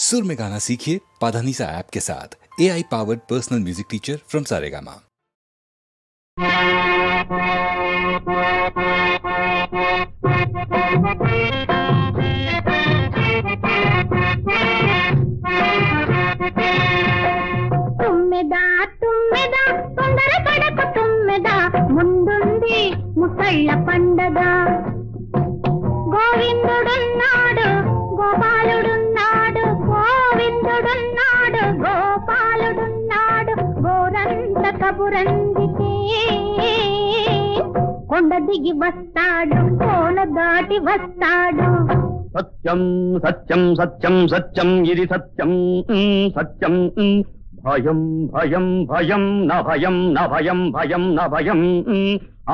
सुर में गाना सीखिए पाधानीसा ऐप के साथ। AI powered personal music teacher from Saregama. తుమ్మెదా తుమ్మెదా తొందర పడకు తుమ్మెదా, ముందుంది ముసళ్ళ పండగ. గోవిందుడున్నాడు గోపాలుడున్నాడు, గోవిందుడున్నాడు గోపాలుడున్నాడు, గోరంత కబురందితే కొండ దిగి వస్తాడు, కోన దాటి వస్తాడు. సత్యం సత్యం సత్యం సత్యం ఇది సత్యం సత్యం. భయం భయం భయం న భయం న భయం భయం న భయం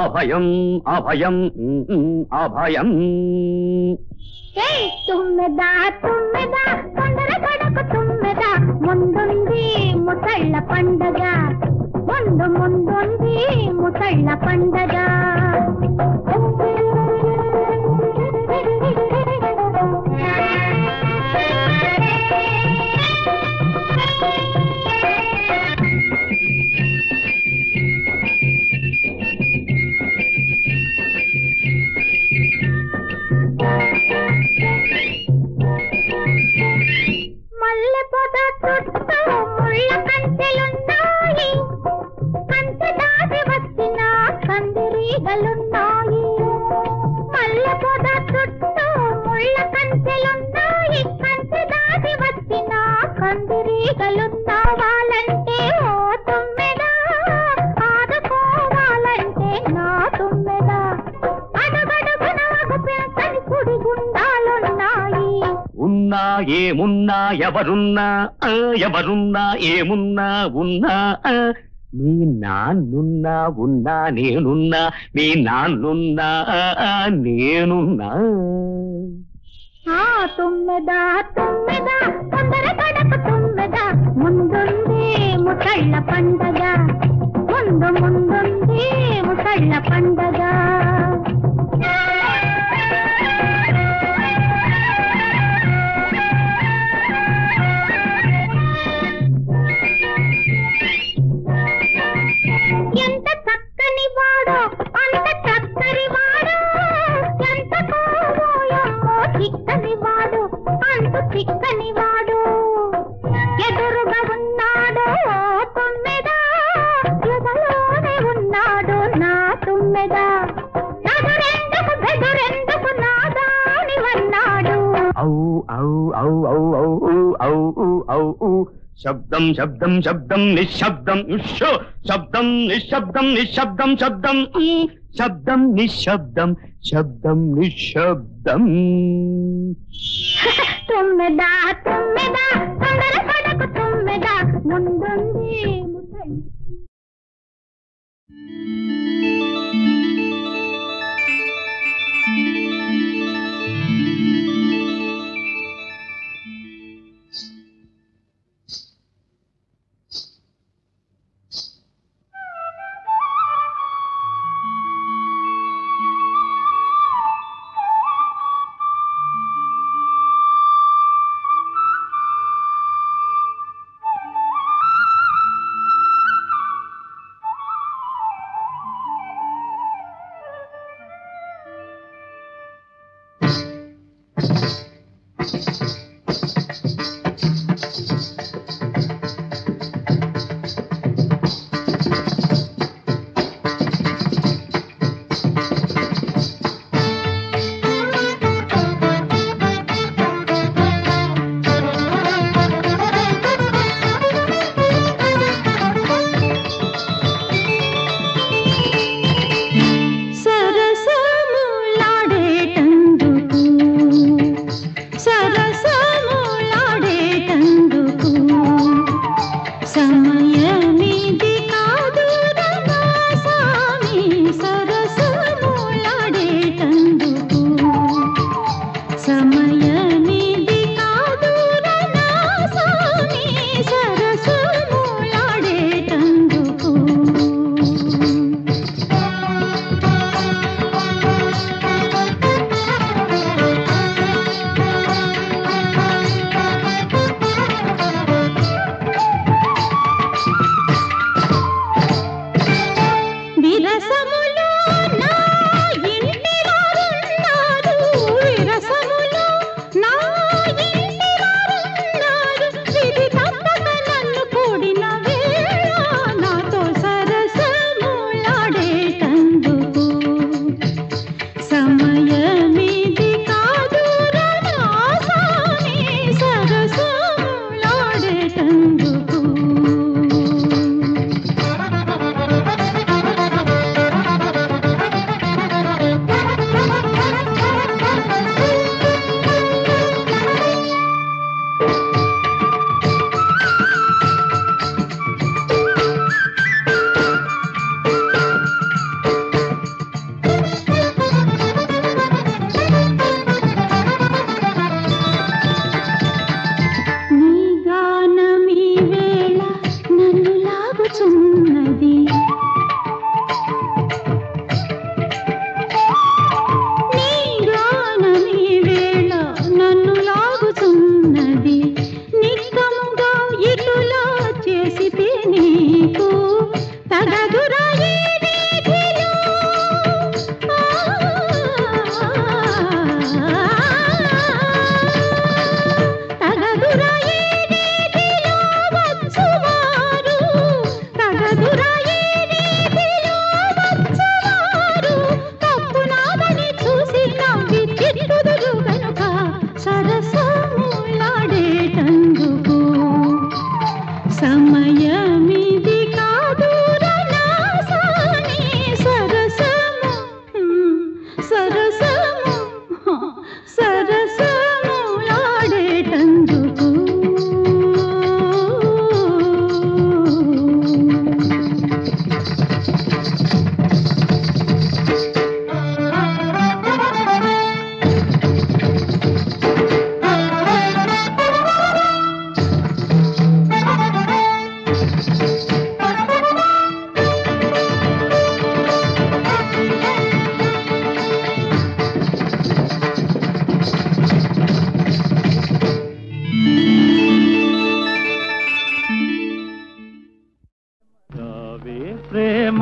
అభయం అభయం అభయం. తుమ్మెదా తుమ్మెదా తొందర పడకు తుమ్మెదా, ముందుంది ముసళ్ళ పండగ. ముందుంది ముసళ్ళ పండగ. మల్లె పొద చుట్టూ ముళ్ళ కంచెలున్నాయి, కంచె దాటి వచ్చిన కందిరీగలున్నాయి. మల్లె పొద చుట్టూ ముళ్ళ కంచెలున్నాయి, కంచె దాటి వచ్చిన కందిరీగలున్నావాలంటే ఓ తుమ్మెదా, ఆదుకోవాలంటే నా తుమ్మెదా. అడుగడుగున ఒక పెంచని కుడి గుండాలున్నాయి. ఉన్నా ఏమున్నా ఎవరున్నా ఎవరున్నా ఏమున్నా ఉన్నా, మీ నాన్నున్నా ఉన్నా నేనున్నా, మీ నాన్నున్నా నేనున్నా. తుమ్మెదా తుమ్మెదా తొందర పడకు తుమ్మెదా, ముందుంది ముసళ్ళ పండగ. ముందుంది ముసళ్ళ పండగ. ఎంత చక్కని వాడో అంత చక్కని వాడు, ఎంత కోవోయమ్మో చిక్కని వాడు, అంత చిక్కని వాడు. ఎదురుగా ఉన్నాడు ఓ తుమ్మెదా, ఎదలోనే ఉన్నాడు నా తుమ్మెదా. నదురెందుకు బెదురెందుకు నాదానివన్నాడు. ఔ ఔ ఔ ఔ ఔ ఔ ఔ. శబ్దం శబ్దం శబ్దం నిశ్శబ్దం ఉషో, శబ్దం నిశ్శబ్దం నిశ్శబ్దం శబ్దం శబ్దం నిశ్శబ్దం శబ్దం నిశ్శబ్దం. తుమ్మెదా తుమ్మెదా తొందర పడకు తుమ్మెదా, ముందుంది ముసళ్ళ.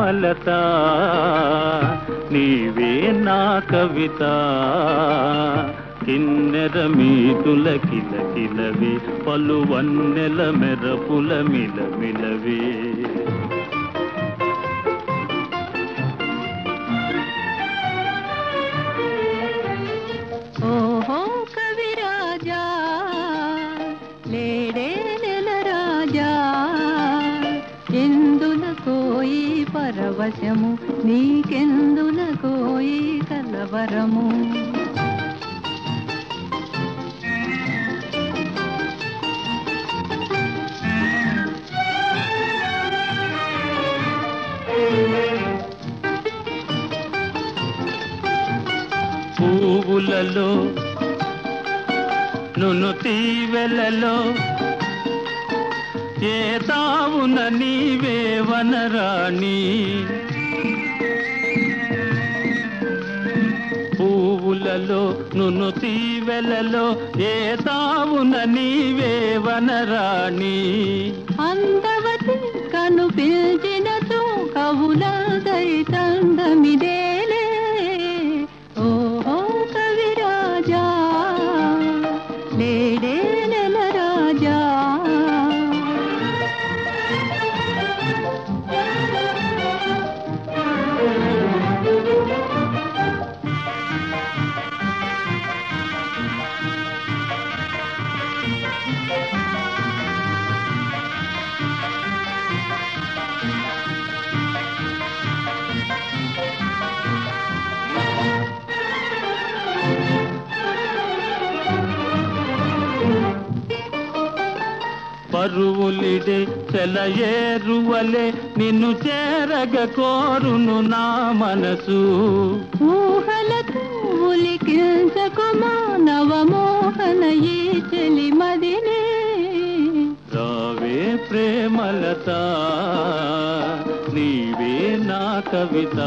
ప్రేమలత నీవే నా కవిత కిన్నెర మీదుల కిలకిలవే పలు వన్నెల మెరపుల మిలమిలవే ఓహో కవిరాజా లేడే నెల రాజా ఎందులకోయి పరవశము నీకెందులకోయి కలవరము పువ్వులలో నును తీవెలలో ఏ తావున నీవే వనరాణి పువ్వులలో నును తీవెలలో ఏ తావున నీవే వనరాణి అందవతి కను పిల్చినతో కవుల దైతందమిదేలే ఓహో కవిరాజా లేడే నెల రాజా పరువులిడే చెలయేరువలే నిన్ను చేరగ కోరును నా మనసు ఊహలకు ఉలికించకుమా నవమోహన ఈ చెలి మదినే రావే ప్రేమలత నీవే నా కవిత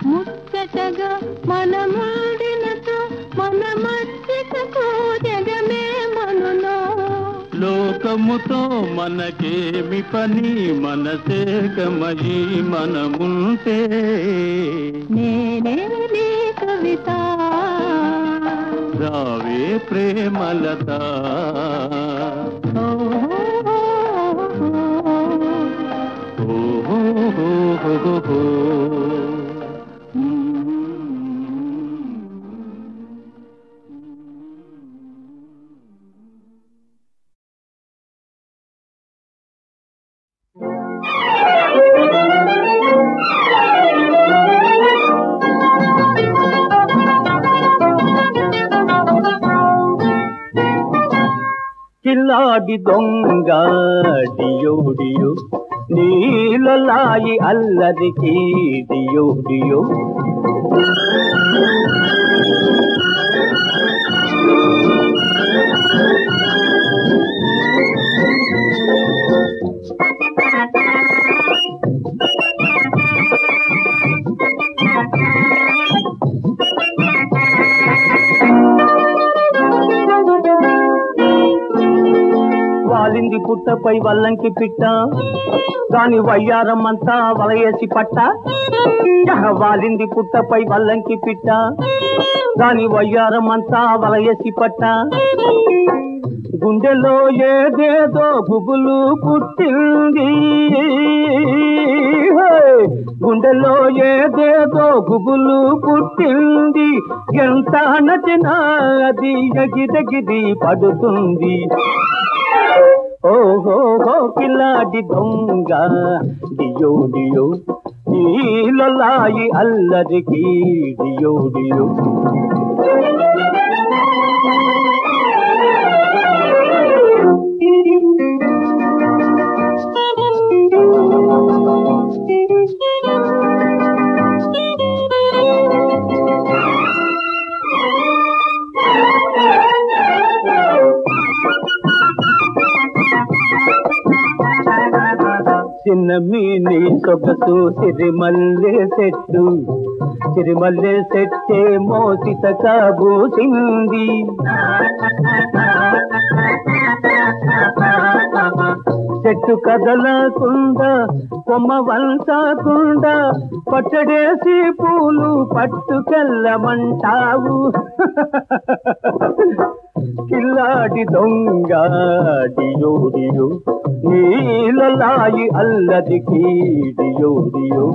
ముచ్చటగా మనమాడినతో మన మధ్యకు జగమే మనులో లోకముతో మనకేమి పని మనసేకమయి మనముంటే నేనే నీ కవిత రావే ప్రేమలత ఓహో కిల్లాడి దొంగ డియో డియో నీలలాయి అల్లరికి డియో డియో వాలింది పుట్టపై వల్లంకి పిట్ట దాని వయ్యారం అంతా వలయేసి పట్ట వాలింది పుట్టపై వల్లంకి పిట్ట దాని వయ్యారం అంతా వలయేసి పట్ట గుండెలో ఏదేదో గుబులు పుట్టింది గుండెలో ఏదేదో గుబులు పుట్టింది ఎంత నచ్చినా అది ఎగిరెగిరి పడుతుంది ఓహో కిలాడి దొంగ డియో డియో నీలలాయి అల్లరికి డియో డియో చిన్నమి నీ సొగసు సిరిమల్లె చెట్టు సిరిమల్లె చెట్టే మోసిత కాబోసింది చెట్టు కదలకుండా కొమ్మ వంచకుండా పచ్చడేసి పూలు పట్టుకెళ్ళమంటావు కిల్లాడి దొంగ డియో డియో నీలలాయి అల్లదికి డియో డియో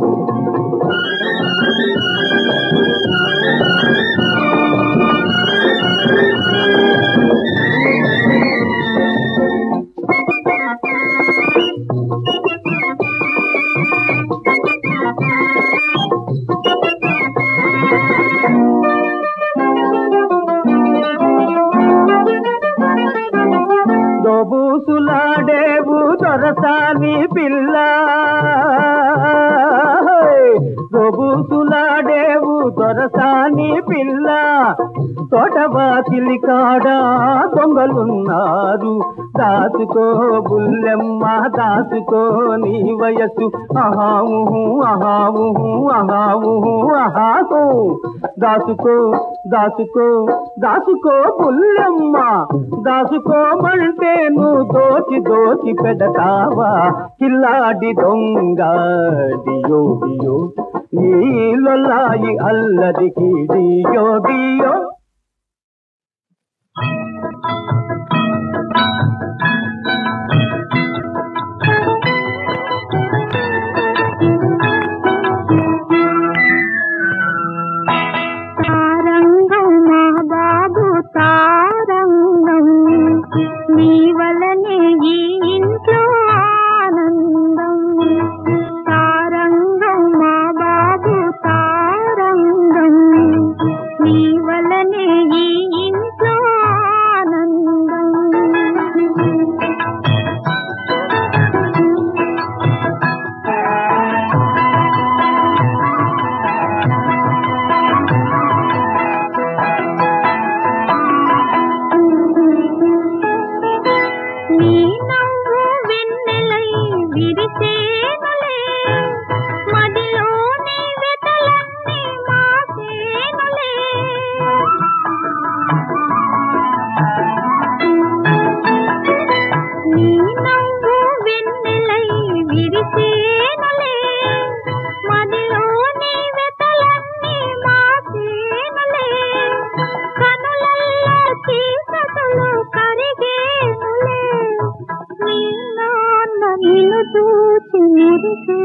దోబూసులాడేవు దొరసాని పిల్ల దోబూసులాడేవు దొరసాని పిల్ల తోటవాకిలి కాడ దొంగలున్నారు దాచుకో బుల్లెమ్మ దాచుకో నీ వయసు అహావు అహావు అహావు అహాహో దాచుకో దాచుకో దాచుకో బుల్లెమ్మ దాచుకోమంటే నువ్వు దోచి దోచి పెడతావా కిల్లాడి దొంగ డియో డియో నీలలాయి అల్లదికి డియో డియో తారంగం మా బాబు తారంగం నీ వలనే ఈ ఇంట్లో ఆనందం తారంగం మా బాబు తారంగం నీ వలనే ఈ ఇంట్లో ఆనందం నీ నవ్వు వెన్నెలై విరిసేనులే మదిలోని వెతలన్నీ మాసేనులే నీ నవ్వు వెన్నెలై విరిసేనులే మదిలోని వెతలన్నీ మాసేనులే కనులల్లో చీకటులు కరిగేనులే నీ నాన్న నిన్ను చూసి మురిసే